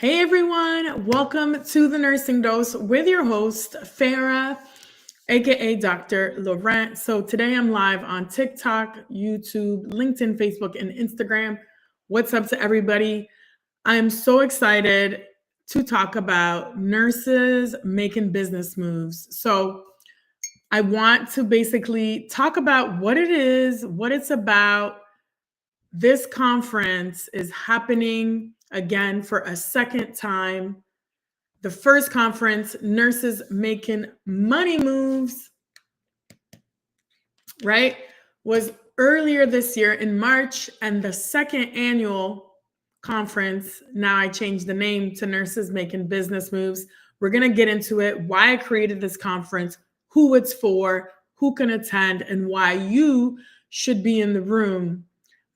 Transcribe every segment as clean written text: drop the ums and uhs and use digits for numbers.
Hey everyone, welcome to the Nursing Dose with your host, Farah, aka Dr. Laurent. So today I'm live on TikTok, YouTube, LinkedIn, Facebook, and Instagram. What's up to everybody? I'm so excited to talk about nurses making business moves. So I want to basically talk about what it is, what it's about. This conference is happening again for a second time. The first conference, Nurses Making Money Moves, right, was earlier this year in March. And the second annual conference, now I changed the name to Nurses Making Business Moves. We're going to get into it, why I created this conference, who it's for, who can attend, and why you should be in the room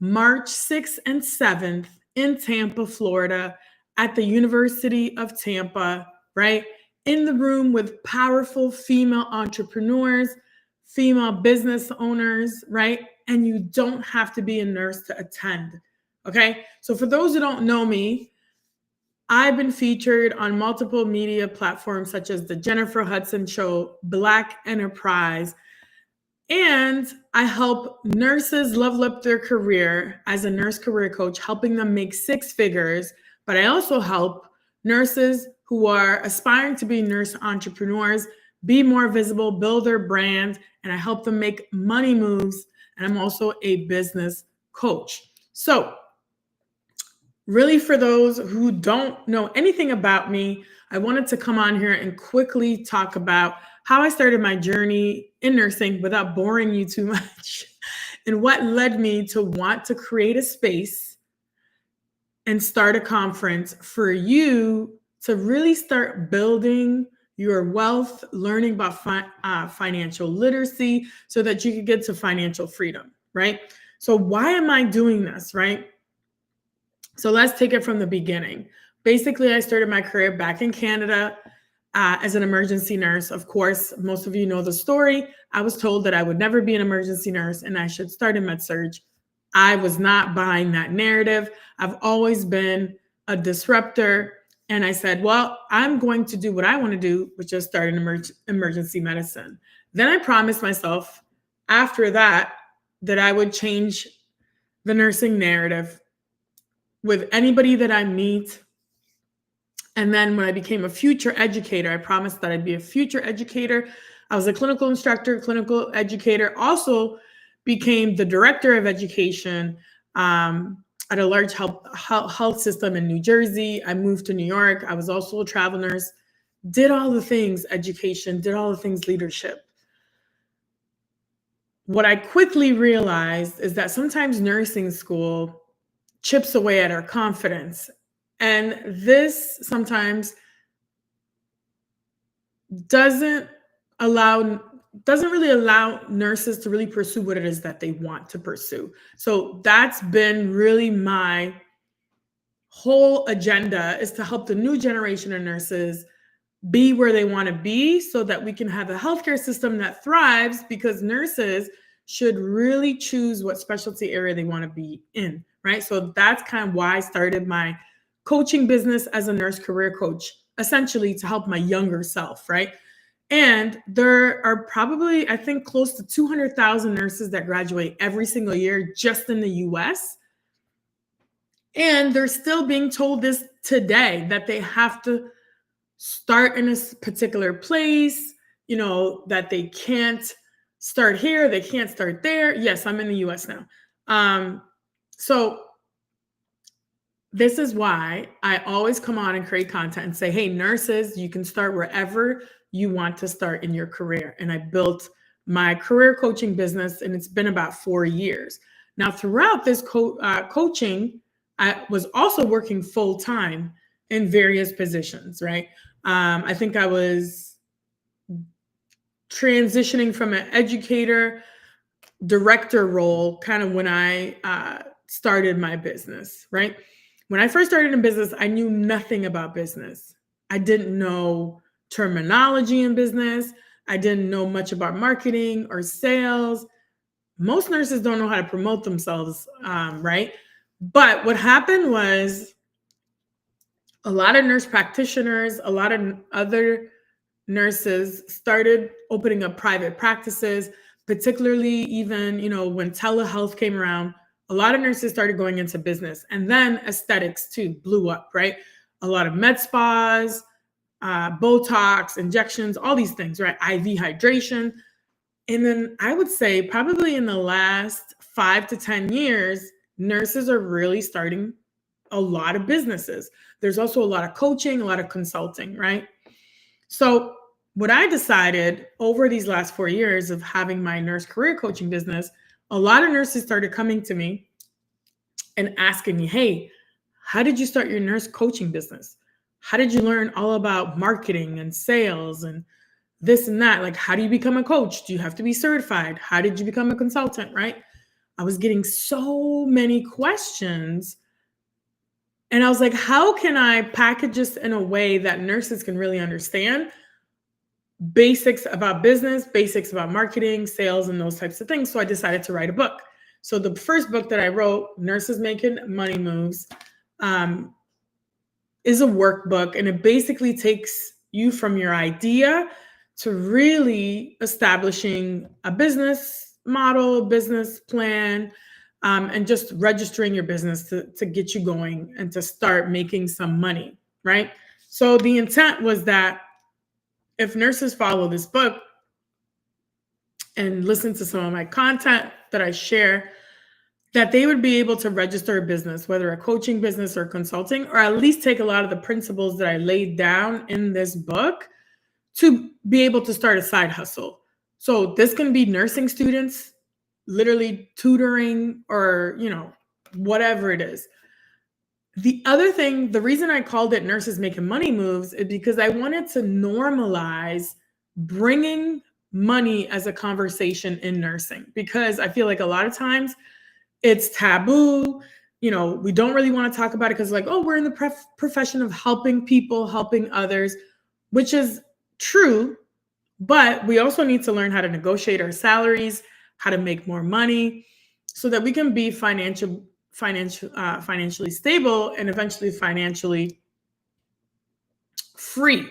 March 6th and 7th in Tampa, Florida, at the University of Tampa, right? In the room with powerful female entrepreneurs, female business owners, right? And you don't have to be a nurse to attend, okay? So for those who don't know me, I've been featured on multiple media platforms such as The Jennifer Hudson Show, Black Enterprise, and I help nurses level up their career as a nurse career coach, helping them make six figures. But I also help nurses who are aspiring to be nurse entrepreneurs be more visible, build their brand, and I help them make money moves. And I'm also a business coach. So, really, for those who don't know anything about me, I wanted to come on here and quickly talk about how I started my journey in nursing without boring you too much, and what led me to want to create a space and start a conference for you to really start building your wealth, learning about financial literacy so that you can get to financial freedom, right? So why am I doing this, right? So let's take it from the beginning. Basically, I started my career back in Canada as an emergency nurse. Of course, most of you know the story. I was told that I would never be an emergency nurse and I should start in med-surg. I was not buying that narrative. I've always been a disruptor. And I said, well, I'm going to do what I want to do, which is start in emergency medicine. Then I promised myself after that I would change the nursing narrative with anybody that I meet. And then when I became a future educator, I promised that I'd be a future educator. I was a clinical instructor, clinical educator, also became the director of education at a large health system in New Jersey. I moved to New York. I was also a travel nurse, did all the things education, did all the things leadership. What I quickly realized is that sometimes nursing school chips away at our confidence. And this sometimes doesn't really allow nurses to really pursue what it is that they want to pursue. So that's been really my whole agenda, is to help the new generation of nurses be where they want to be so that we can have a healthcare system that thrives, because nurses should really choose what specialty area they want to be in, right? So that's kind of why I started my coaching business as a nurse career coach, essentially to help my younger self, right? And there are probably, I think, close to 200,000 nurses that graduate every single year just in the US. And they're still being told this today, that they have to start in a particular place, that they can't start here, they can't start there. Yes, I'm in the US now. So this is why I always come on and create content and say, hey, nurses, you can start wherever you want to start in your career. And I built my career coaching business, and it's been about 4 years. Now, throughout this coaching, I was also working full time in various positions, right? I think I was transitioning from an educator director role kind of when I started my business, right? When I first started in business, I knew nothing about business. I didn't know terminology in business. I didn't know much about marketing or sales. Most nurses don't know how to promote themselves, right? But what happened was a lot of nurse practitioners, a lot of other nurses started opening up private practices, particularly even, when telehealth came around, a lot of nurses started going into business. And then aesthetics too blew up, right? A lot of med spas, Botox, injections, all these things, right? IV hydration. And then I would say probably in the last 5 to 10 years, nurses are really starting a lot of businesses. There's also a lot of coaching, a lot of consulting, right? So what I decided over these last 4 years of having my nurse career coaching business, a lot of nurses started coming to me and asking me, hey, how did you start your nurse coaching business? How did you learn all about marketing and sales and this and that? Like, how do you become a coach? Do you have to be certified? How did you become a consultant, right? I was getting so many questions. And I was like, how can I package this in a way that nurses can really understand? Basics about business, basics about marketing, sales, and those types of things. So I decided to write a book. So the first book that I wrote, Nurses Making Money Moves, is a workbook, and it basically takes you from your idea to really establishing a business model, business plan, and just registering your business to get you going and to start making some money, right? So the intent was that if nurses follow this book and listen to some of my content that I share, that they would be able to register a business, whether a coaching business or consulting, or at least take a lot of the principles that I laid down in this book to be able to start a side hustle. So this can be nursing students, literally tutoring, or, whatever it is. The other thing, the reason I called it Nurses Making Money Moves is because I wanted to normalize bringing money as a conversation in nursing, because I feel like a lot of times it's taboo. We don't really want to talk about it because like, oh, we're in the profession of helping people, helping others, which is true. But we also need to learn how to negotiate our salaries, how to make more money so that we can be financially stable and eventually financially free.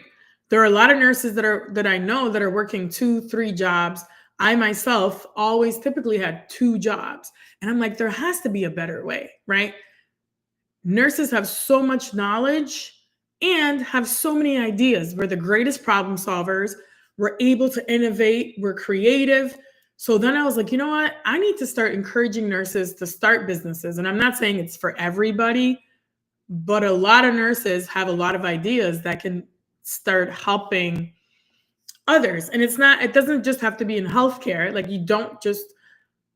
There are a lot of nurses that I know that are working 2-3 jobs. I myself always typically had 2 jobs. And I'm like, there has to be a better way, right? Nurses have so much knowledge and have so many ideas. We're the greatest problem solvers. We're able to innovate. We're creative. So then I was like, you know what? I need to start encouraging nurses to start businesses. And I'm not saying it's for everybody, but a lot of nurses have a lot of ideas that can start helping others. And it doesn't just have to be in healthcare. Like, you don't just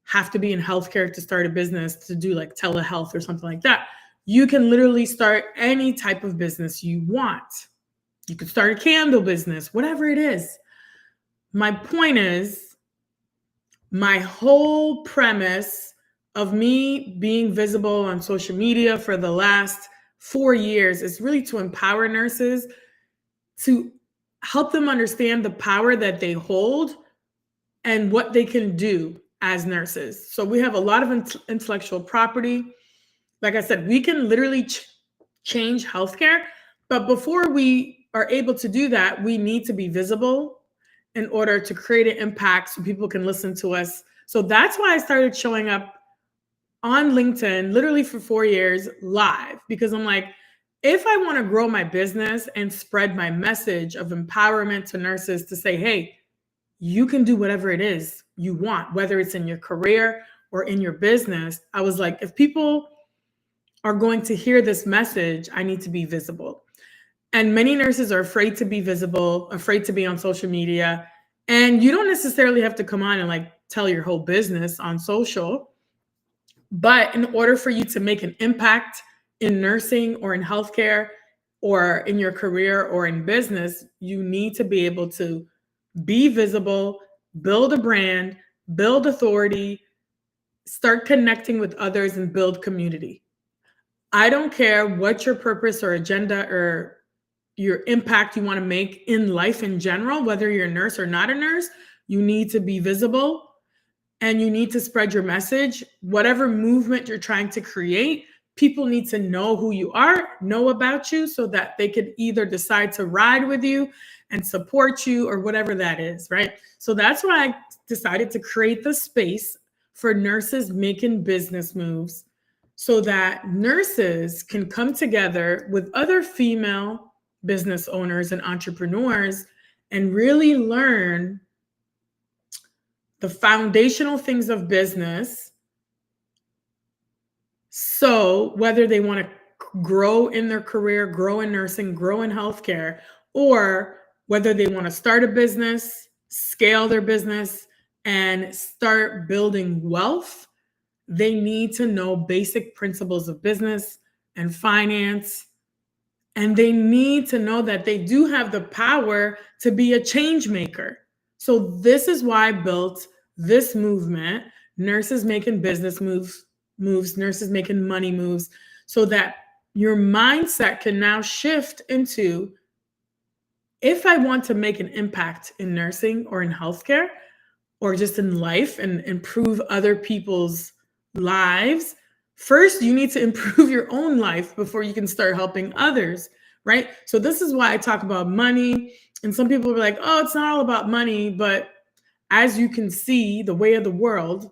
have to be in healthcare to start a business to do like telehealth or something like that. You can literally start any type of business you want. You could start a candle business, whatever it is. My point is, my whole premise of me being visible on social media for the last 4 years is really to empower nurses, to help them understand the power that they hold and what they can do as nurses. So we have a lot of intellectual property. Like I said, we can literally change healthcare. But before we are able to do that, we need to be visible in order to create an impact so people can listen to us. So that's why I started showing up on LinkedIn literally for 4 years live, because I'm like, if I want to grow my business and spread my message of empowerment to nurses to say, hey, you can do whatever it is you want, whether it's in your career or in your business. I was like, if people are going to hear this message, I need to be visible. And many nurses are afraid to be visible, afraid to be on social media. And you don't necessarily have to come on and like tell your whole business on social. But in order for you to make an impact in nursing or in healthcare or in your career or in business, you need to be able to be visible, build a brand, build authority, start connecting with others, and build community. I don't care what your purpose or agenda or your impact you want to make in life in general, whether you're a nurse or not a nurse, you need to be visible and you need to spread your message. Whatever movement you're trying to create, people need to know who you are, know about you, so that they could either decide to ride with you and support you or whatever that is, right? So that's why I decided to create the space for nurses making business moves so that nurses can come together with other female business owners and entrepreneurs and really learn the foundational things of business. So whether they want to grow in their career, grow in nursing, grow in healthcare, or whether they want to start a business, scale their business, and start building wealth, they need to know basic principles of business and finance. And they need to know that they do have the power to be a change maker. So this is why I built this movement, Nurses Making Business Moves, Nurses Making Money Moves, so that your mindset can now shift into, if I want to make an impact in nursing or in healthcare or just in life and improve other people's lives, first you need to improve your own life before you can start helping others, right? So this is why I talk about money. And some people are like, oh, it's not all about money. But as you can see, the way of the world,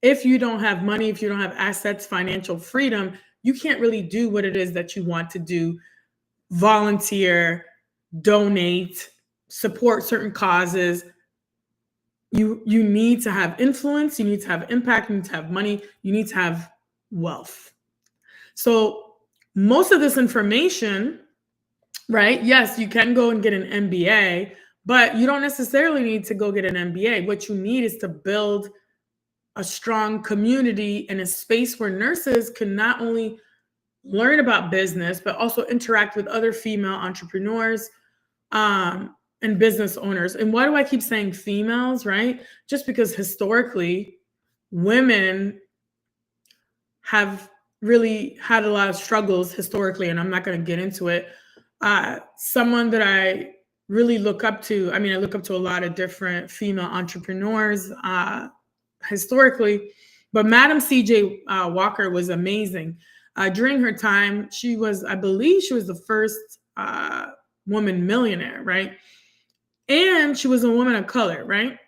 if you don't have money, if you don't have assets, financial freedom, you can't really do what it is that you want to do: volunteer, donate, support certain causes. You need to have influence, you need to have impact, you need to have money, you need to have wealth. So most of this information, right? Yes, you can go and get an MBA, but you don't necessarily need to go get an MBA. What you need is to build a strong community and a space where nurses can not only learn about business, but also interact with other female entrepreneurs, and business owners. And why do I keep saying females, right? Just because historically, women have really had a lot of struggles historically, and I'm not going to get into it. Someone that I really look up to, I mean, I look up to a lot of different female entrepreneurs historically, but Madam C.J. Walker was amazing. During her time, I believe she was the first woman millionaire, right? And she was a woman of color, right?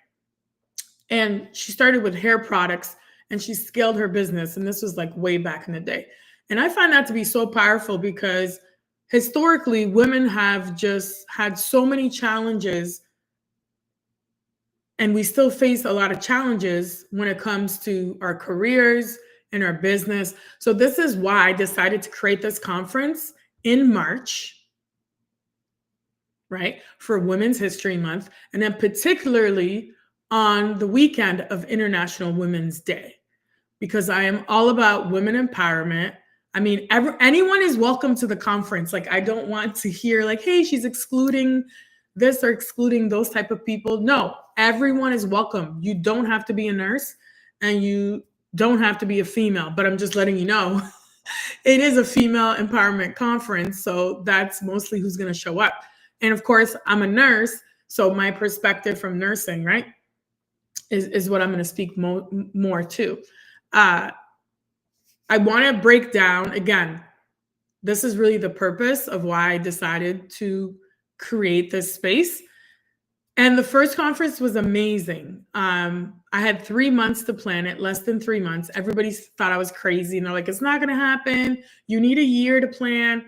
And she started with hair products and she scaled her business. And this was like way back in the day. And I find that to be so powerful because historically, women have just had so many challenges. And we still face a lot of challenges when it comes to our careers and our business. So this is why I decided to create this conference in March, right, for Women's History Month, and then particularly on the weekend of International Women's Day, because I am all about women empowerment. I mean, anyone is welcome to the conference. Like, I don't want to hear like, hey, she's excluding this or excluding those type of people. No, everyone is welcome. You don't have to be a nurse and you don't have to be a female, but I'm just letting you know it is a female empowerment conference. So that's mostly who's going to show up. And of course, I'm a nurse, so my perspective from nursing, right, is what I'm going to speak more to. I want to break down, again, this is really the purpose of why I decided to create this space. And the first conference was amazing. I had 3 months to plan it, less than 3 months. Everybody thought I was crazy, and they're like, it's not going to happen. You need a year to plan.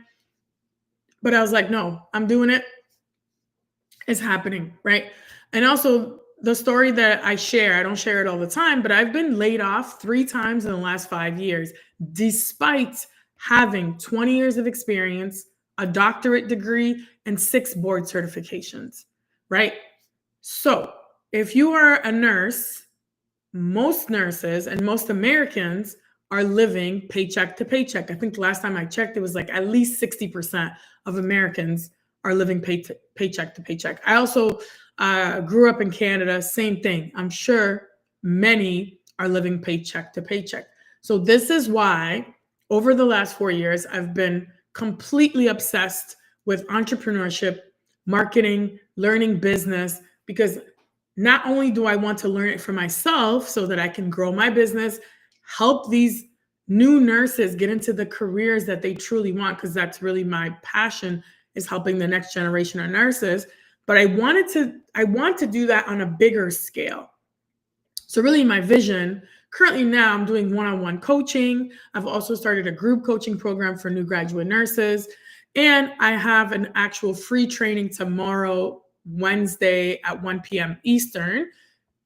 But I was like, no, I'm doing it. It's happening, right? And also the story that I share, I don't share it all the time, but I've been laid off 3 times in the last 5 years, despite having 20 years of experience, a doctorate degree, and 6 board certifications, right? So if you are a nurse, most nurses and most Americans are living paycheck to paycheck. I think the last time I checked, it was like at least 60% of Americans are living paycheck to paycheck. I also grew up in Canada, same thing. I'm sure many are living paycheck to paycheck. So this is why over the last 4 years, I've been completely obsessed with entrepreneurship, marketing, learning business, because not only do I want to learn it for myself so that I can grow my business, help these new nurses get into the careers that they truly want, because that's really my passion, is helping the next generation of nurses. But I want to do that on a bigger scale. So really my vision, currently now I'm doing one-on-one coaching. I've also started a group coaching program for new graduate nurses. And I have an actual free training tomorrow, Wednesday at 1 p.m. Eastern.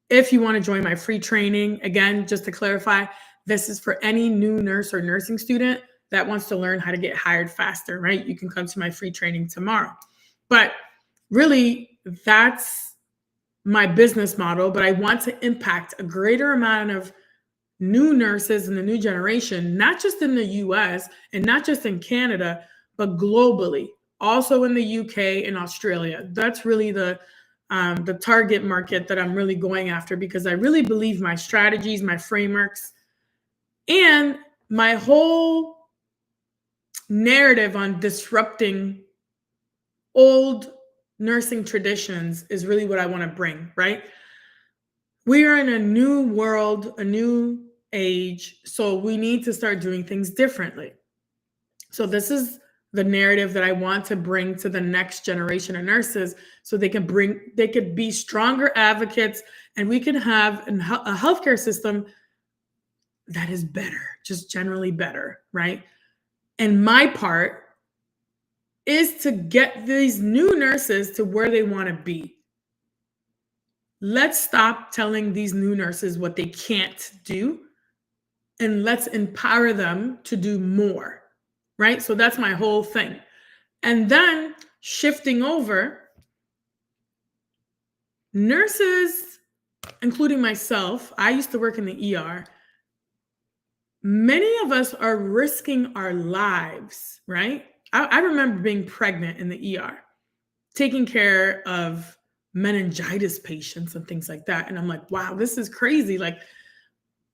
If you want to join my free training, again, just to clarify, this is for any new nurse or nursing student that wants to learn how to get hired faster, right? You can come to my free training tomorrow. But really, that's my business model. But I want to impact a greater amount of new nurses in the new generation, not just in the US and not just in Canada, but globally, also in the UK and Australia. That's really the target market that I'm really going after, because I really believe my strategies, my frameworks, and my whole narrative on disrupting old nursing traditions is really what I want to bring, right? We are in a new world, a new age, so we need to start doing things differently. So this is the narrative that I want to bring to the next generation of nurses, so they could be stronger advocates, and we can have a healthcare system that is better, just generally better, right? And my part is to get these new nurses to where they want to be. Let's stop telling these new nurses what they can't do, and let's empower them to do more, right? So that's my whole thing. And then shifting over, nurses, including myself, I used to work in the ER. Many of us are risking our lives, right? I remember being pregnant in the ER, taking care of meningitis patients and things like that. And I'm like, wow, this is crazy. Like,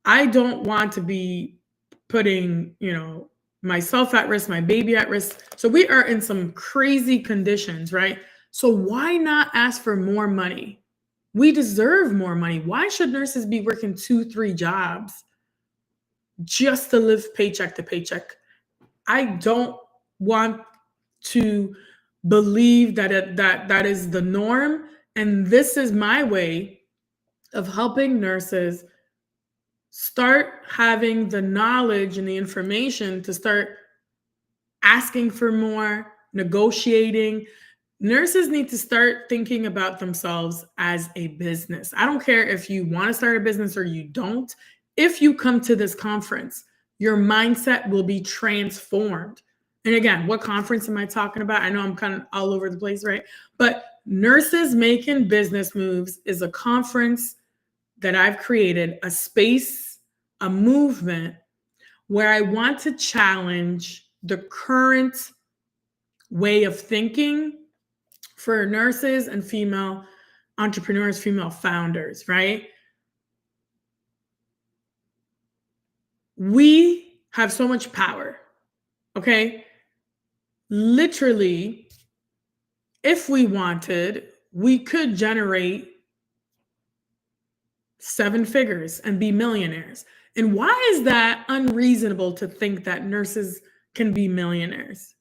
I don't want to be putting, myself at risk, my baby at risk. So we are in some crazy conditions, right? So why not ask for more money? We deserve more money. Why should nurses be working 2-3 jobs just to live paycheck to paycheck? I don't want to believe that is the norm. And this is my way of helping nurses start having the knowledge and the information to start asking for more, negotiating. Nurses need to start thinking about themselves as a business. I don't care if you want to start a business or you don't. If you come to this conference, your mindset will be transformed. And again, what conference am I talking about? I know I'm kind of all over the place, right? But Nurses Making Business Moves is a conference that I've created, a space, a movement where I want to challenge the current way of thinking for nurses and female entrepreneurs, female founders, right? We have so much power, okay? Literally, if we wanted, we could generate 7 figures and be millionaires. And why is that unreasonable to think that nurses can be millionaires?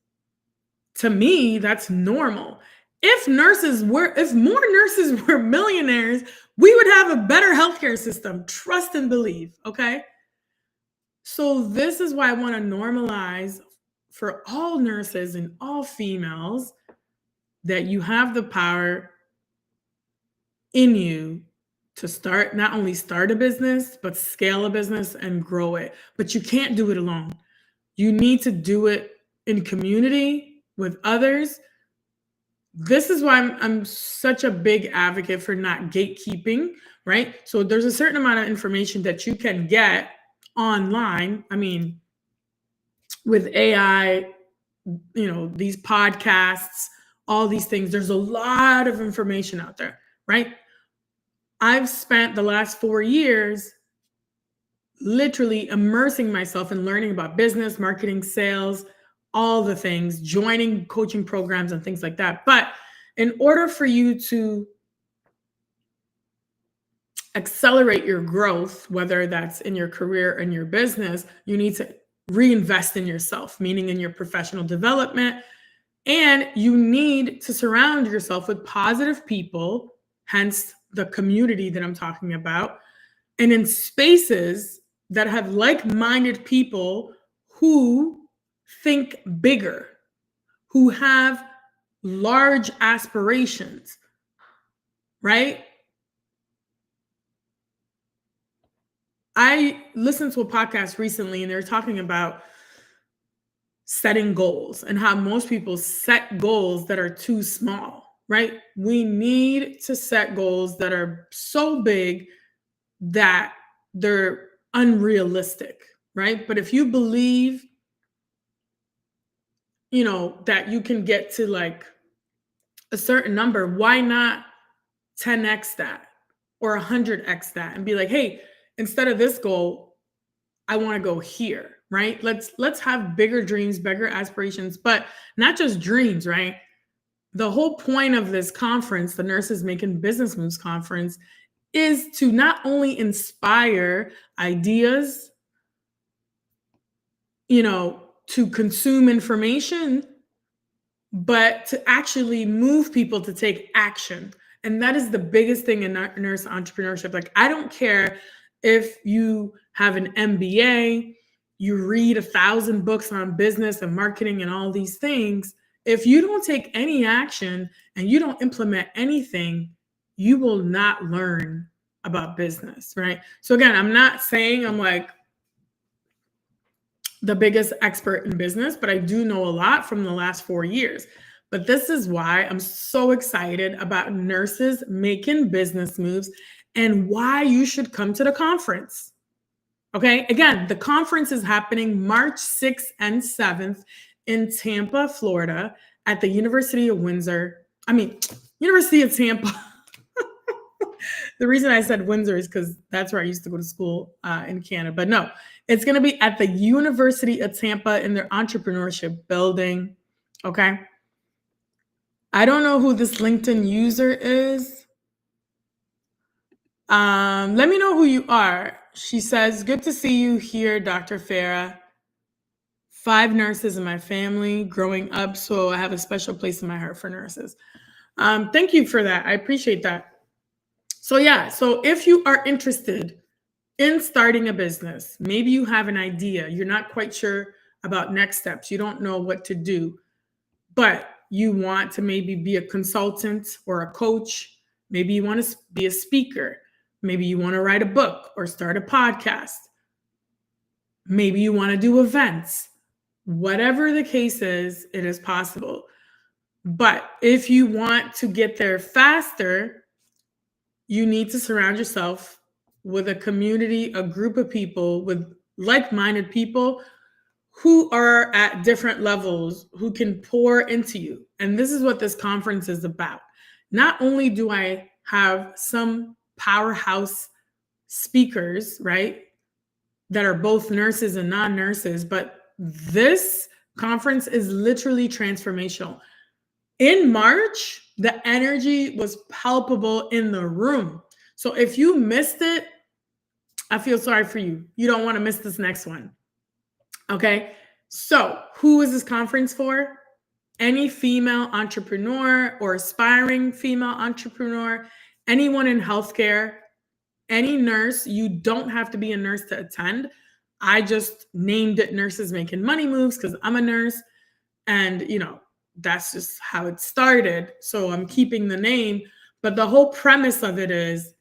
To me, that's normal. If more nurses were millionaires, we would have a better healthcare system. Trust and believe, okay? So this is why I want to normalize for all nurses and all females that you have the power in you to not only start a business, but scale a business and grow it. But you can't do it alone. You need to do it in community with others. This is why I'm such a big advocate for not gatekeeping, right? So there's a certain amount of information that you can get online. I mean, with AI, these podcasts, all these things, there's a lot of information out there, right? I've spent the last 4 years literally immersing myself in learning about business, marketing, sales, all the things, joining coaching programs and things like that. But in order for you to accelerate your growth, whether that's in your career or in your business, you need to reinvest in yourself, meaning in your professional development. And you need to surround yourself with positive people, hence the community that I'm talking about, and in spaces that have like minded people who think bigger, who have large aspirations, right? I listened to a podcast recently and they were talking about setting goals and how most people set goals that are too small, right? We need to set goals that are so big that they're unrealistic, right? But if you believe, that you can get to like a certain number, why not 10x that or 100x that and be like, hey, instead of this goal, I want to go here, right? Let's have bigger dreams, bigger aspirations, but not just dreams, right? The whole point of this conference, the Nurses Making Business Moves conference, is to not only inspire ideas, to consume information, but to actually move people to take action. And that is the biggest thing in nurse entrepreneurship. Like, I don't care if you have an MBA, you read 1,000 books on business and marketing and all these things. If you don't take any action and you don't implement anything, you will not learn about business, right? So again, I'm not saying I'm like the biggest expert in business, but I do know a lot from the last 4 years. But this is why I'm so excited about Nurses Making Business Moves and why you should come to the conference. Okay, again, the conference is happening March 6th and 7th in Tampa, Florida, at the University of Tampa. The reason I said Windsor is because that's where I used to go to school in Canada. But no, it's going to be at the University of Tampa in their entrepreneurship building. Okay. I don't know who this LinkedIn user is. Let me know who you are. She says, good to see you here, Dr. Farah. 5 nurses in my family growing up, so I have a special place in my heart for nurses. Thank you for that. I appreciate that. So if you are interested in starting a business, maybe you have an idea, you're not quite sure about next steps, you don't know what to do, but you want to maybe be a consultant or a coach, maybe you want to be a speaker, maybe you want to write a book or start a podcast, maybe you want to do events. Whatever the case is, it is possible. But if you want to get there faster, you need to surround yourself with a community, a group of people, with like-minded people who are at different levels, who can pour into you. And this is what this conference is about. Not only do I have some powerhouse speakers, right, that are both nurses and non-nurses, but this conference is literally transformational. In March, the energy was palpable in the room. So if you missed it, I feel sorry for you. You don't want to miss this next one. Okay. So who is this conference for? Any female entrepreneur or aspiring female entrepreneur, anyone in healthcare, any nurse. You don't have to be a nurse to attend. I just named it Nurses Making Money Moves because I'm a nurse, and that's just how it started. So I'm keeping the name, but the whole premise of it is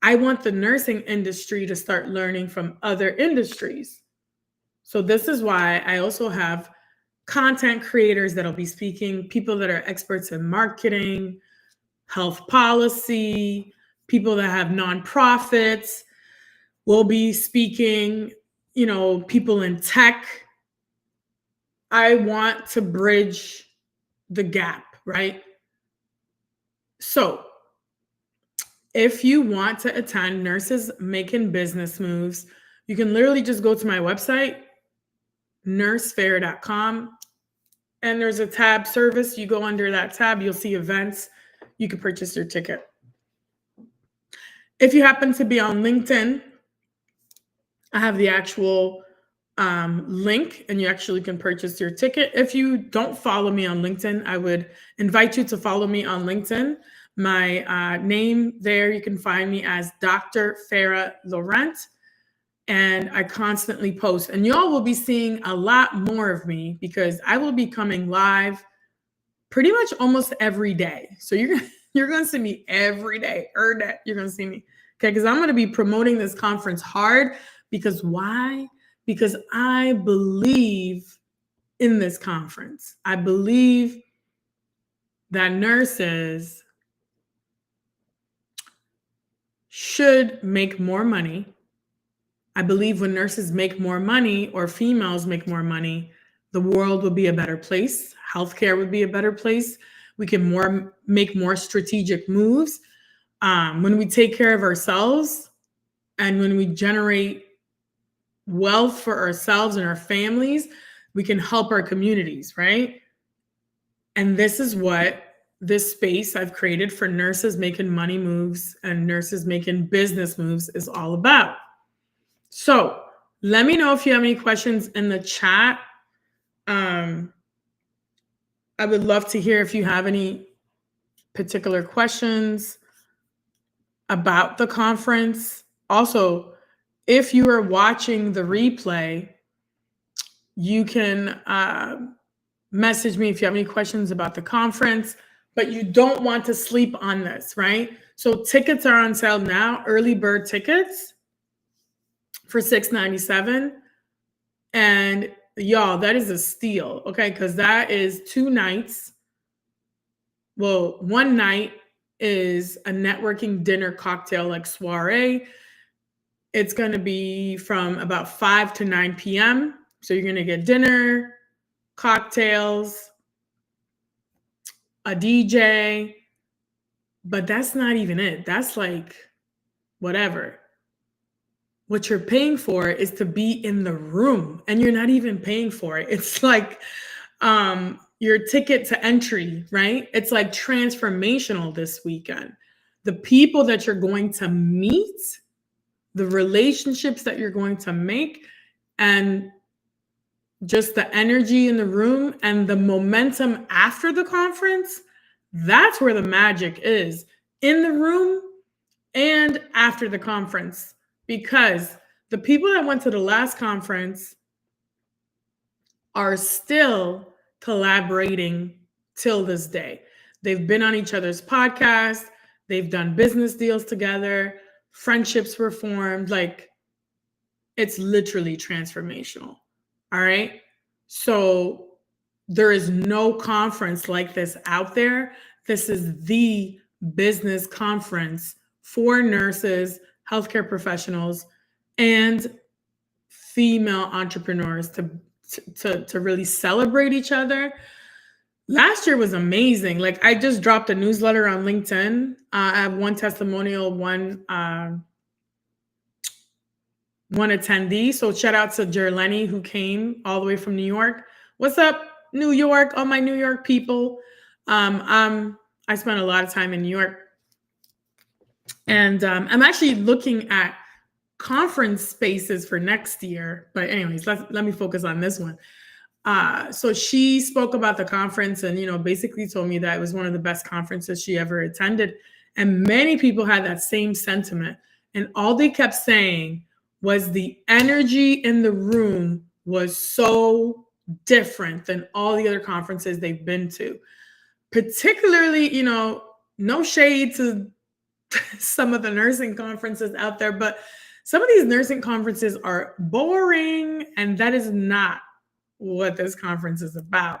I want the nursing industry to start learning from other industries. So this is why I also have content creators that'll be speaking, people that are experts in marketing, health policy, people that have nonprofits will be speaking, people in tech. I want to bridge the gap, right? So if you want to attend Nurses Making Business Moves, you can literally just go to my website, nursefair.com, and there's a tab service. You go under that tab, you'll see events. You can purchase your ticket. If you happen to be on LinkedIn, I have the actual link, and you actually can purchase your ticket. If you don't follow me on LinkedIn, I would invite you to follow me on LinkedIn. My name there, you can find me as Dr. Farah Laurent, and I constantly post. And y'all will be seeing a lot more of me because I will be coming live pretty much almost every day. So you're gonna see me every day. Heard that? You're gonna see me, okay? Because I'm gonna be promoting this conference hard. Because why? Because I believe in this conference. I believe that nurses should make more money. I believe when nurses make more money or females make more money, the world would be a better place. Healthcare would be a better place. We can make more strategic moves. When we take care of ourselves and when we generate wealth for ourselves and our families, we can help our communities, right? And this is what this space I've created for nurses making money moves and nurses making business moves is all about. So let me know if you have any questions in the chat. I would love to hear if you have any particular questions about the conference. Also, if you are watching the replay, you can message me if you have any questions about the conference, but you don't want to sleep on this, right? So tickets are on sale now, early bird tickets for $697. And y'all, that is a steal, okay? Because that is 2 nights. Well, one night is a networking dinner cocktail like soiree. It's going to be from about 5 to 9 p.m. So you're going to get dinner, cocktails, a DJ, but that's not even it. That's like whatever. What you're paying for is to be in the room, and you're not even paying for it. It's like your ticket to entry, right? It's like transformational this weekend. The people that you're going to meet, the relationships that you're going to make, and just the energy in the room and the momentum after the conference, that's where the magic is, in the room and after the conference. Because the people that went to the last conference are still collaborating till this day. They've been on each other's podcasts, they've done business deals together, friendships were formed. Like, it's literally transformational. All right. So there is no conference like this out there. This is the business conference for nurses, healthcare professionals, and female entrepreneurs to really celebrate each other. Last year was amazing. Like, I just dropped a newsletter on LinkedIn. I have one testimonial, one attendee. So shout out to Jerleni, who came all the way from New York. What's up, New York? All my New York people. I spent a lot of time in New York, and I'm actually looking at conference spaces for next year. But anyways, let me focus on this one. So she spoke about the conference and, basically told me that it was one of the best conferences she ever attended. And many people had that same sentiment. And all they kept saying was the energy in the room was so different than all the other conferences they've been to. Particularly, no shade to some of the nursing conferences out there, but some of these nursing conferences are boring, and that is not what this conference is about.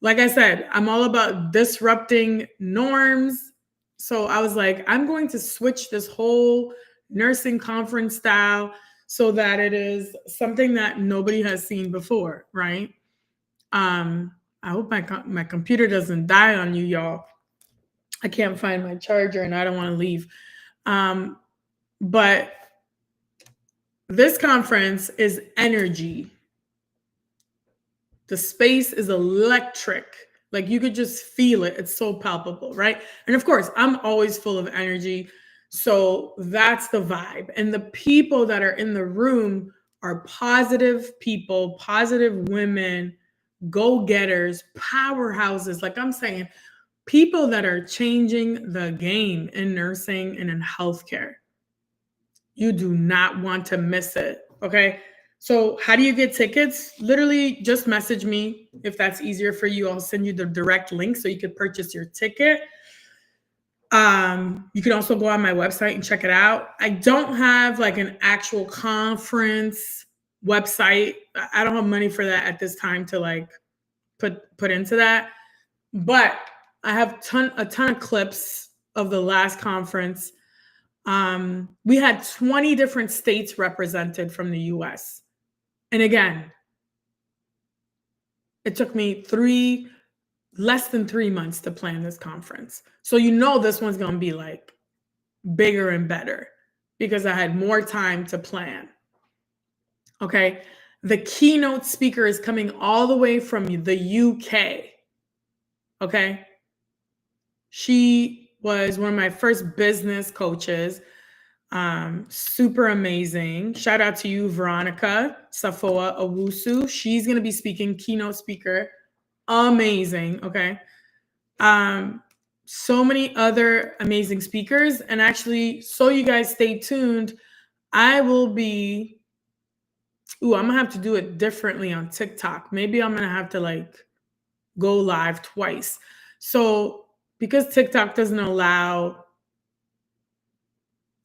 Like I said, I'm all about disrupting norms. So I was like, I'm going to switch this whole nursing conference style so that it is something that nobody has seen before, right? I hope my computer doesn't die on you, y'all. I can't find my charger and I don't want to leave. But this conference is energy. The space is electric. Like, you could just feel it. It's so palpable, right? And of course, I'm always full of energy. So that's the vibe. And the people that are in the room are positive people, positive women, go-getters, powerhouses. Like I'm saying, people that are changing the game in nursing and in healthcare. You do not want to miss it. Okay. So, how do you get tickets? Literally, just message me if that's easier for you. I'll send you the direct link so you could purchase your ticket. You can also go on my website and check it out. I don't have like an actual conference website. I don't have money for that at this time to like put into that. But I have a ton of clips of the last conference. We had 20 different states represented from the US. And again, it took me less than 3 months to plan this conference. So you know this one's going to be like bigger and better because I had more time to plan. Okay. The keynote speaker is coming all the way from the UK. Okay. She was one of my first business coaches. Super amazing. Shout out to you, Veronica Safoa Owusu. She's going to be speaking, keynote speaker. Amazing. Okay. So many other amazing speakers. And actually, so you guys stay tuned. I'm going to have to do it differently on TikTok. Maybe I'm going to have to like go live twice. So because TikTok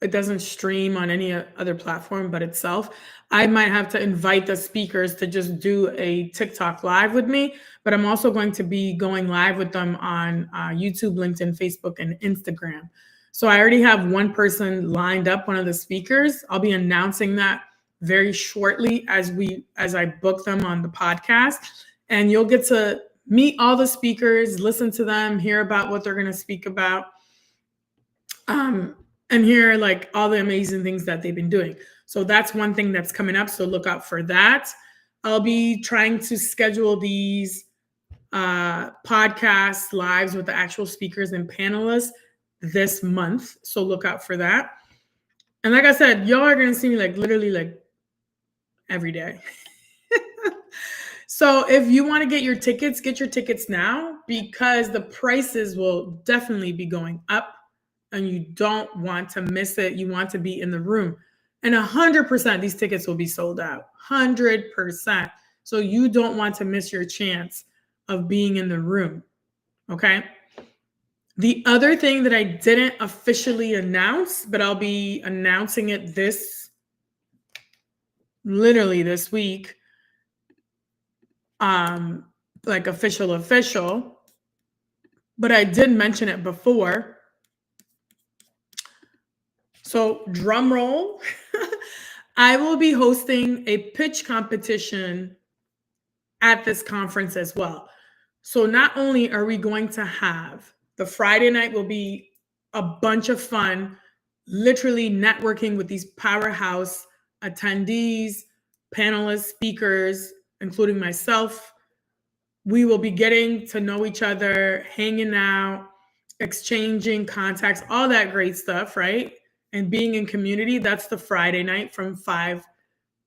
it doesn't stream on any other platform but itself, I might have to invite the speakers to just do a TikTok live with me, but I'm also going to be going live with them on YouTube, LinkedIn, Facebook, and Instagram. So I already have one person lined up, one of the speakers. I'll be announcing that very shortly as I book them on the podcast, and you'll get to meet all the speakers, listen to them, hear about what they're going to speak about. And hear like all the amazing things that they've been doing. So that's one thing that's coming up. So look out for that. I'll be trying to schedule these podcast lives with the actual speakers and panelists this month. So look out for that. And like I said, y'all are going to see me like literally like every day. So if you want to get your tickets now because the prices will definitely be going up. And you don't want to miss it. You want to be in the room. And 100% these tickets will be sold out. 100%. So you don't want to miss your chance of being in the room. Okay. The other thing that I didn't officially announce, but I'll be announcing it literally this week. Like official. But I did mention it before. So drum roll, I will be hosting a pitch competition at this conference as well. So not only are we going to have the Friday night will be a bunch of fun, literally networking with these powerhouse attendees, panelists, speakers, including myself. We will be getting to know each other, hanging out, exchanging contacts, all that great stuff, right? And being in community. That's the Friday night from 5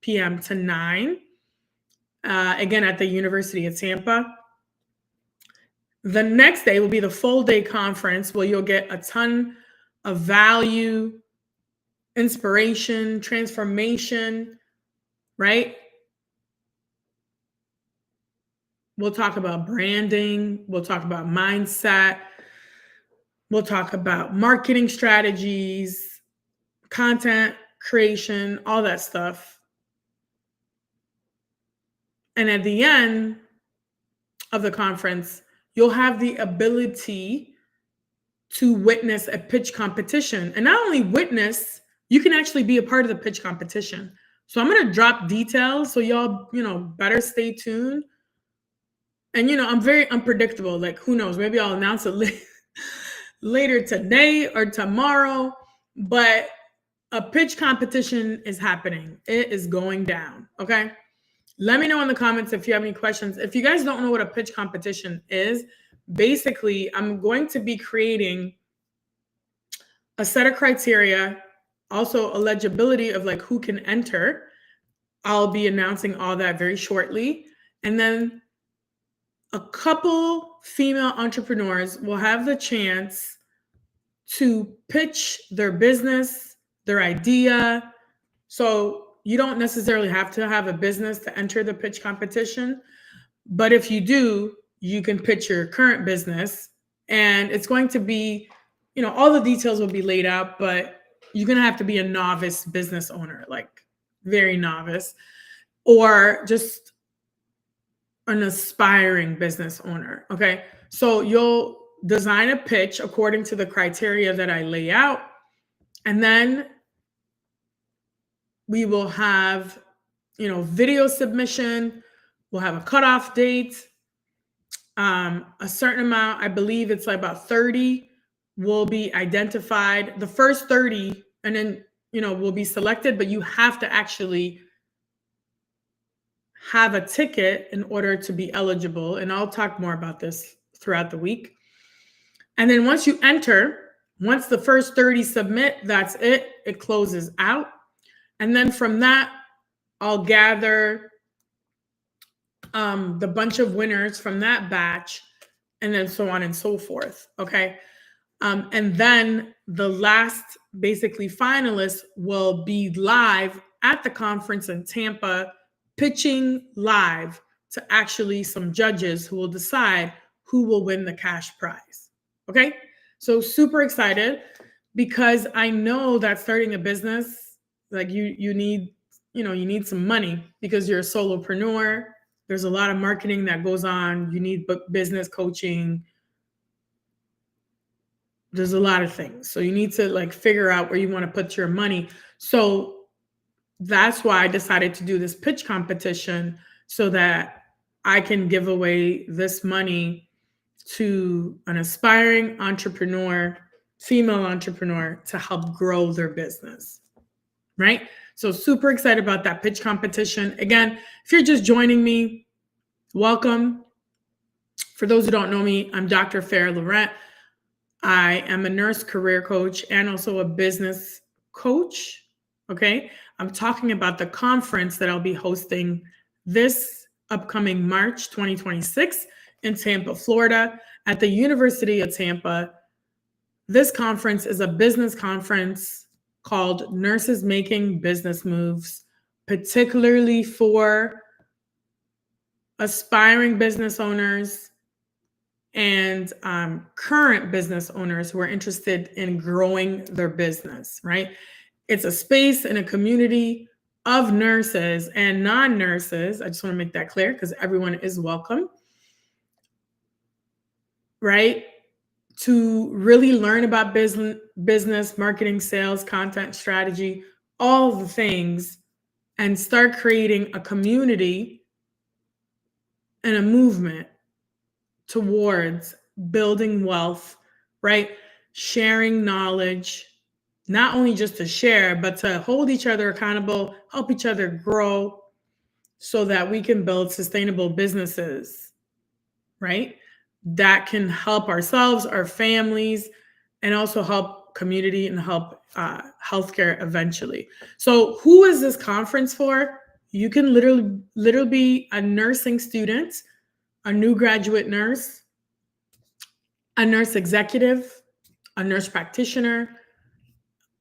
p.m. to 9, again, at the University of Tampa. The next day will be the full day conference where you'll get a ton of value, inspiration, transformation, right? We'll talk about branding. We'll talk about mindset. We'll talk about marketing strategies, content creation, all that stuff. And at the end of the conference, you'll have the ability to witness a pitch competition. And not only witness, you can actually be a part of the pitch competition. So I'm going to drop details. So y'all, better stay tuned. And, I'm very unpredictable. Like, who knows? Maybe I'll announce it later today or tomorrow. But a pitch competition is happening. It is going down. Okay. Let me know in the comments if you have any questions. If you guys don't know what a pitch competition is, basically, I'm going to be creating a set of criteria, also eligibility of like who can enter. I'll be announcing all that very shortly. And then a couple female entrepreneurs will have the chance to pitch their business, their idea. So you don't necessarily have to have a business to enter the pitch competition. But if you do, you can pitch your current business. And it's going to be, all the details will be laid out, but you're going to have to be a novice business owner, like very novice, or just an aspiring business owner. Okay. So you'll design a pitch according to the criteria that I lay out. And then we will have, video submission. We'll have a cutoff date. A certain amount, I believe it's like about 30 will be identified. The first 30, and then, will be selected, but you have to actually have a ticket in order to be eligible. And I'll talk more about this throughout the week. And then once you enter, once the first 30 submit, that's it. It closes out. And then from that, I'll gather the bunch of winners from that batch, and then so on and so forth. Okay. And then the last basically finalists will be live at the conference in Tampa, pitching live to actually some judges who will decide who will win the cash prize. Okay. So super excited, because I know that starting a business, like you need, you need some money because you're a solopreneur. There's a lot of marketing that goes on. You need business coaching. There's a lot of things. So you need to figure out where you want to put your money. So that's why I decided to do this pitch competition, so that I can give away this money to an aspiring entrepreneur, female entrepreneur, to help grow their business. Right? So super excited about that pitch competition. Again, if you're just joining me, welcome. For those who don't know me, I'm Dr. Farah Laurent. I am a nurse career coach and also a business coach. Okay. I'm talking about the conference that I'll be hosting this upcoming March 2026 in Tampa, Florida, at the University of Tampa. This conference is a business conference called Nurses Making Business Moves, particularly for aspiring business owners and current business owners who are interested in growing their business, right? It's a space and a community of nurses and non-nurses. I just want to make that clear, because everyone is welcome, right? To really learn about business, marketing, sales, content strategy, all the things, and start creating a community and a movement towards building wealth, right? Sharing knowledge, not only just to share, but to hold each other accountable, help each other grow, so that we can build sustainable businesses, right? That can help ourselves, our families, and also help community and help healthcare eventually. So who is this conference for? You can literally be a nursing student, a new graduate nurse, a nurse executive, a nurse practitioner,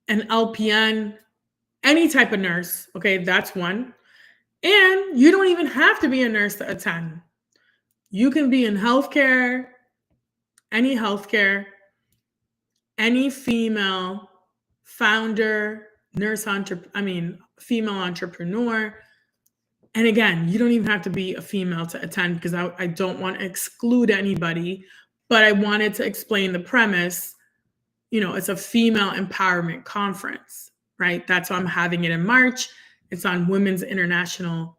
an LPN, any type of nurse. Okay, that's one. And you don't even have to be a nurse to attend. You can be in healthcare, any female founder, female entrepreneur. And again, you don't even have to be a female to attend, because I don't want to exclude anybody, but I wanted to explain the premise. It's a female empowerment conference, right? That's why I'm having it in March. It's on Women's International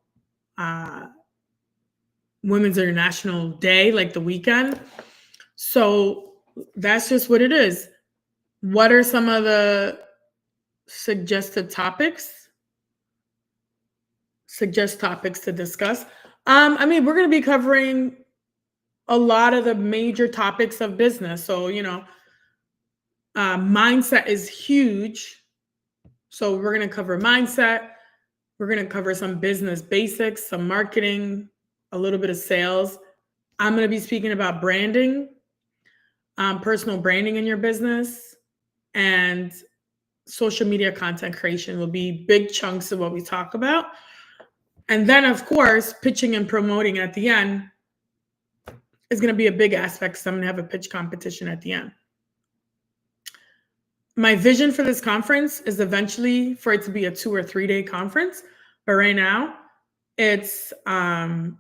Day, like the weekend. So that's just what it is. What are some of the suggested topics? Suggest topics to discuss. We're going to be covering a lot of the major topics of business. So, mindset is huge. So we're going to cover mindset, We're going to cover some business basics, some marketing, a little bit of sales. I'm going to be speaking about branding, personal branding in your business, and social media content creation will be big chunks of what we talk about. And then, of course, pitching and promoting at the end is going to be a big aspect because I'm going to have a pitch competition at the end. My vision for this conference is eventually for it to be a 2 or 3 day conference. But right now, it's a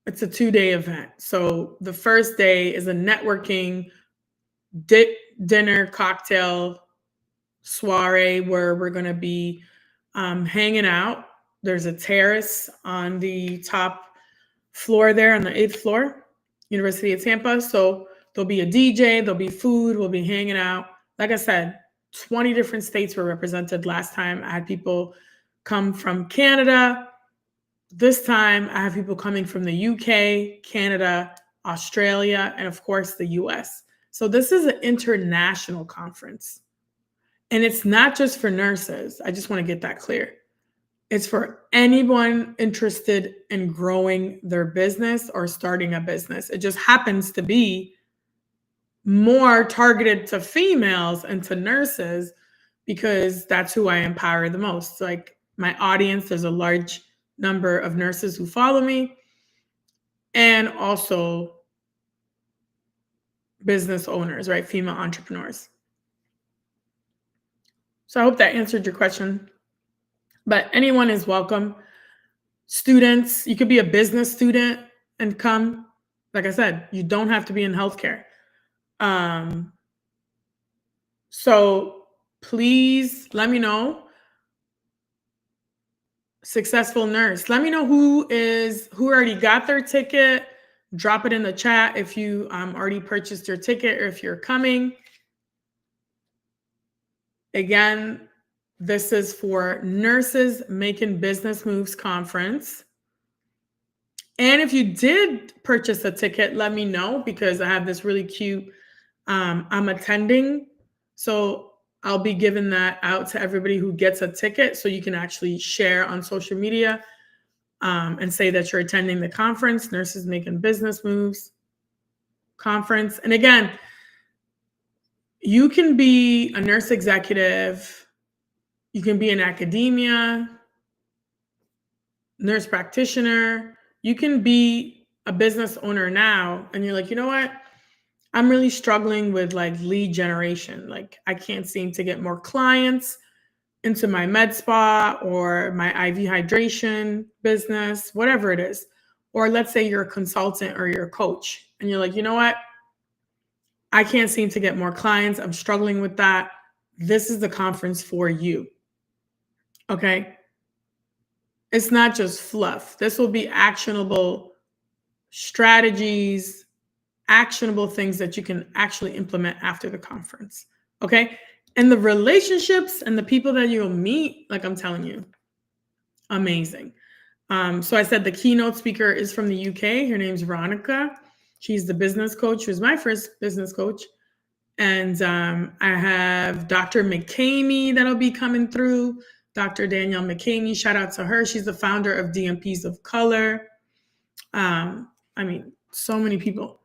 2-day event. So the first day is a networking dinner, cocktail, soiree where we're going to be hanging out. There's a terrace on the top floor there on the 8th floor, University of Tampa. So there'll be a DJ, there'll be food, we'll be hanging out. Like I said, 20 different states were represented last time. I had people come from Canada. This time I have people coming from the UK, Canada, Australia, and of course the US. So this is an international conference. And it's not just for nurses. I just want to get that clear. It's for anyone interested in growing their business or starting a business. It just happens to be more targeted to females and to nurses because that's who I empower the most. Like my audience, there's a large number of nurses who follow me and also business owners, right? Female entrepreneurs. So I hope that answered your question. But anyone is welcome. Students, you could be a business student and come. Like I said, you don't have to be in healthcare. So please let me know. Successful nurse. Let me know who already got their ticket. Drop it in the chat if you already purchased your ticket or if you're coming. Again, this is for Nurses Making Business Moves Conference. And if you did purchase a ticket, let me know because I have this really cute, I'm attending. So I'll be giving that out to everybody who gets a ticket so you can actually share on social media and say that you're attending the conference, Nurses Making Business Moves Conference. And again, you can be a nurse executive, you can be in academia, nurse practitioner, you can be a business owner now, and you're like, you know what? I'm really struggling with like lead generation. Like I can't seem to get more clients into my med spa or my IV hydration business, whatever it is. Or let's say you're a consultant or you're a coach and you're like, you know what? I can't seem to get more clients. I'm struggling with that. This is the conference for you. Okay. It's not just fluff. This will be actionable strategies, actionable things that you can actually implement after the conference. Okay. And the relationships and the people that you'll meet, like I'm telling you, amazing. So I said the keynote speaker is from the UK. Her name's Veronica. She's the business coach. She was my first business coach. And I have Dr. McCamey that'll be coming through. Dr. Danielle McCamey, shout out to her. She's the founder of DMPs of Color. I mean, so many people.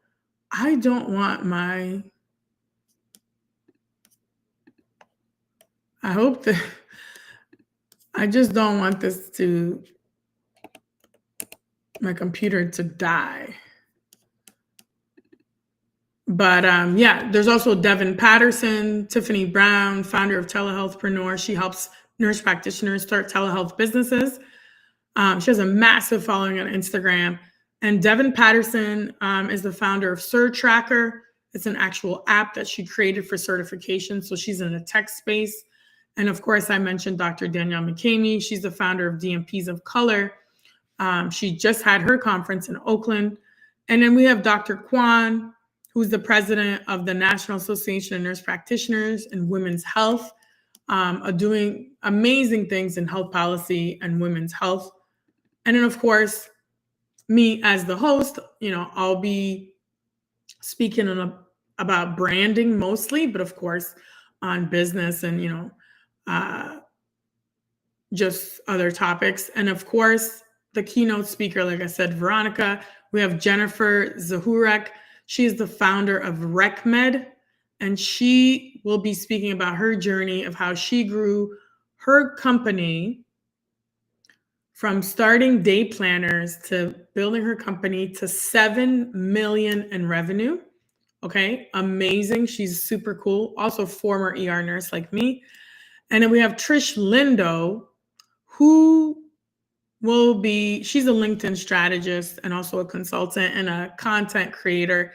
I don't want my, I hope that, I just don't want this to, my computer to die. But yeah, there's also Devin Patterson, Tiffany Brown, founder of Telehealthpreneur. She helps nurse practitioners start telehealth businesses. She has a massive following on Instagram. And Devin Patterson is the founder of Cert Tracker. It's an actual app that she created for certification. So she's in the tech space. And of course, I mentioned Dr. Danielle McCamey. She's the founder of DMPs of Color. She just had her conference in Oakland. And then we have Dr. Kwan, who's the president of the National Association of Nurse Practitioners in Women's Health, doing amazing things in health policy and women's health. And then, of course, me as the host, I'll be speaking about branding mostly, but of course, on business and, just other topics. And of course, the keynote speaker, like I said, Veronica. We have Jennifer Zahurek. She's the founder of RecMed, and she will be speaking about her journey of how she grew her company from starting day planners to building her company to 7 million in revenue. Okay, amazing. She's super cool. Also, former ER nurse like me. And then we have Trish Lindo, who she's a LinkedIn strategist and also a consultant and a content creator.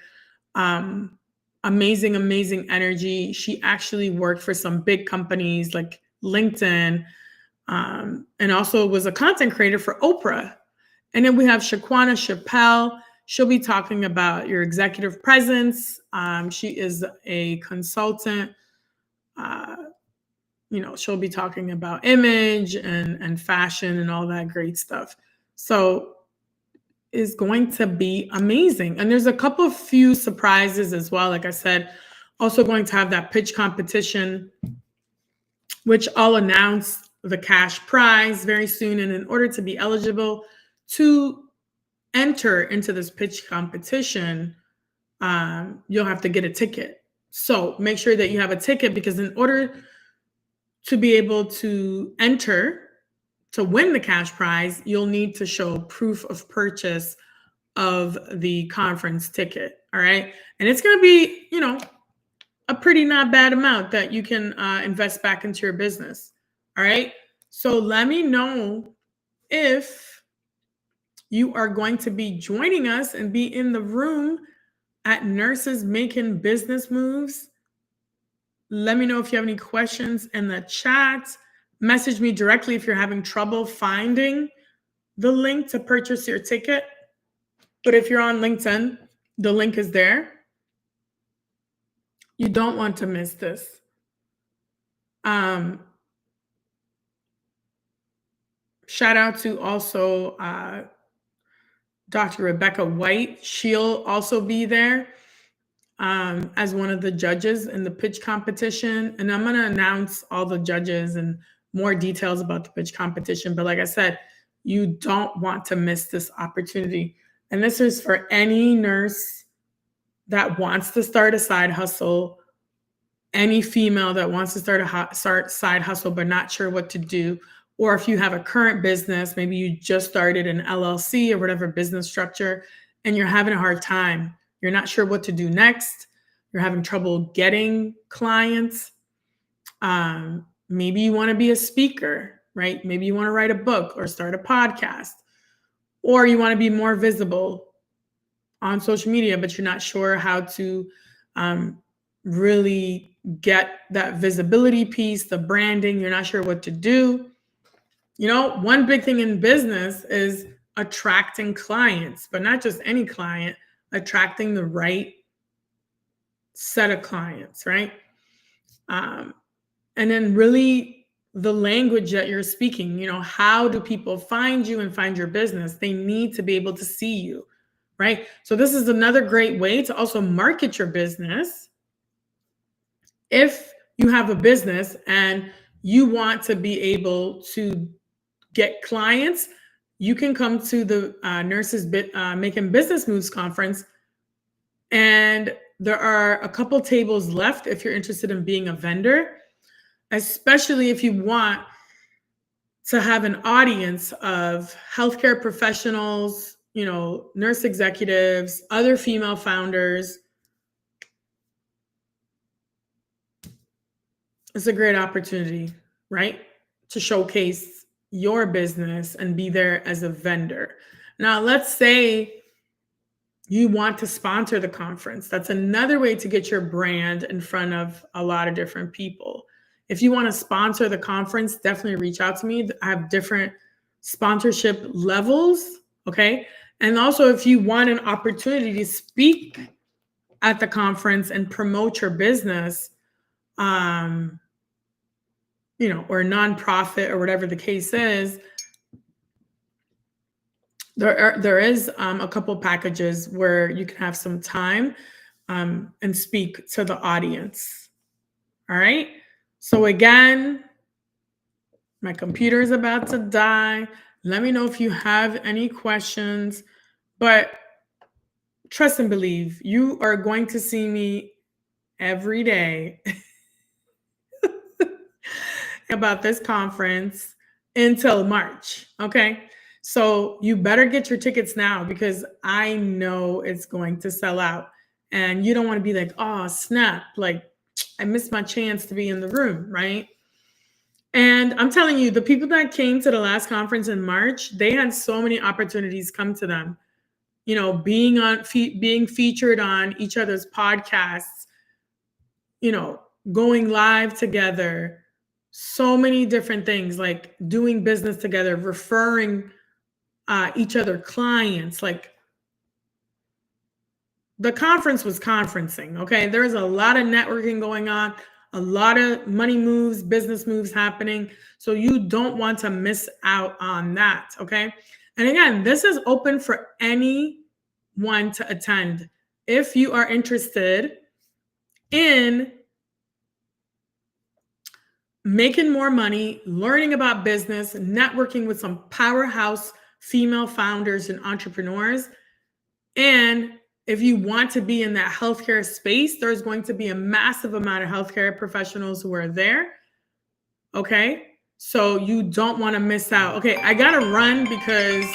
Amazing, amazing energy. She actually worked for some big companies like LinkedIn, and also was a content creator for Oprah. And then we have Shaquana Chappelle. She'll be talking about your executive presence. She is a consultant. She'll be talking about image and fashion and all that great stuff. So is going to be amazing. And there's a couple of few surprises as well. Like I said, also going to have that pitch competition, which I'll announce the cash prize very soon. And in order to be eligible to enter into this pitch competition, you'll have to get a ticket. So make sure that you have a ticket, because in order to be able to enter to win the cash prize, you'll need to show proof of purchase of the conference ticket. All right. And it's going to be, a pretty not bad amount that you can invest back into your business. All right. So let me know if you are going to be joining us and be in the room at Nurses Making Business Moves. Let me know if you have any questions in the chat. Message me directly if you're having trouble finding the link to purchase your ticket. But if you're on LinkedIn, the link is there. You don't want to miss this. Shout out to also Dr. Rebecca White. She'll also be there as one of the judges in the pitch competition. And I'm going to announce all the judges and more details about the pitch competition. But like I said, you don't want to miss this opportunity. And this is for any nurse that wants to start a side hustle, any female that wants to start side hustle but not sure what to do, or if you have a current business, maybe you just started an LLC or whatever business structure, and you're having a hard time. You're not sure what to do next. You're having trouble getting clients. Maybe you want to be a speaker, right? Maybe you want to write a book or start a podcast, or you want to be more visible on social media, but you're not sure how to really get that visibility piece, the branding. You're not sure what to do. One big thing in business is attracting clients, but not just any client, attracting the right set of clients, right? And then really the language that you're speaking, how do people find you and find your business? They need to be able to see you, right? So this is another great way to also market your business. If you have a business and you want to be able to get clients, you can come to the Nurses Making Business Moves conference. And there are a couple tables left if you're interested in being a vendor, especially if you want to have an audience of healthcare professionals, nurse executives, other female founders. It's a great opportunity, right? To showcase your business and be there as a vendor. Now, let's say you want to sponsor the conference. That's another way to get your brand in front of a lot of different people. If you want to sponsor the conference, definitely reach out to me. I have different sponsorship levels, okay? And also, if you want an opportunity to speak at the conference and promote your business, or a nonprofit or whatever the case is, there is a couple packages where you can have some time and speak to the audience. All right. So again, My computer is about to die. Let me know if you have any questions. But trust and believe, you are going to see me every day about this conference until March. Okay. So you better get your tickets now because I know it's going to sell out. And you don't want to be like, oh, snap. Like, I missed my chance to be in the room. Right. And I'm telling you, the people that came to the last conference in March, they had so many opportunities come to them. Being featured on each other's podcasts, going live together, so many different things like doing business together, referring each other clients. Like the conference was conferencing. Okay. There is a lot of networking going on, a lot of money moves, business moves happening. So you don't want to miss out on that. Okay. And again, this is open for anyone to attend. If you are interested in making more money, learning about business, networking with some powerhouse female founders and entrepreneurs, and if you want to be in that healthcare space, there's going to be a massive amount of healthcare professionals who are there. Okay. So you don't want to miss out. Okay. I got to run because